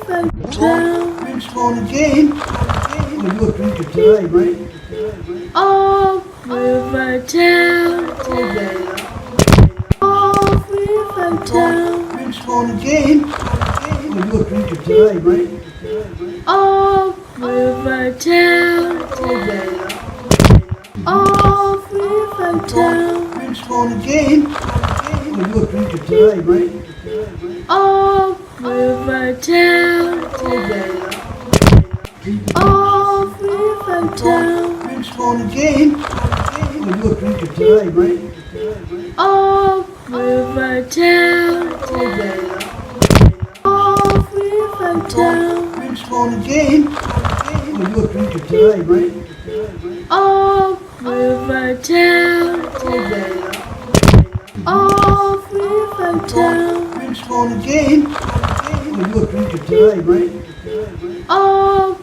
Drinks on again. Oh, you're drinking today, mate. Off River Town, off River Town, Drinks on again. Oh, you're drinking today, mate. off River Town, off River Town, Drinks on again. Oh, you're drinking today, mate. off River Town, off River Town, Drinks on again. Oh, you're drinking today, mate. off River Town, off River Town, Drinks on again. Oh, you're drinking today, mate. off River Town, off River Town, Drinks on again. Oh, you're drinking today, mate. off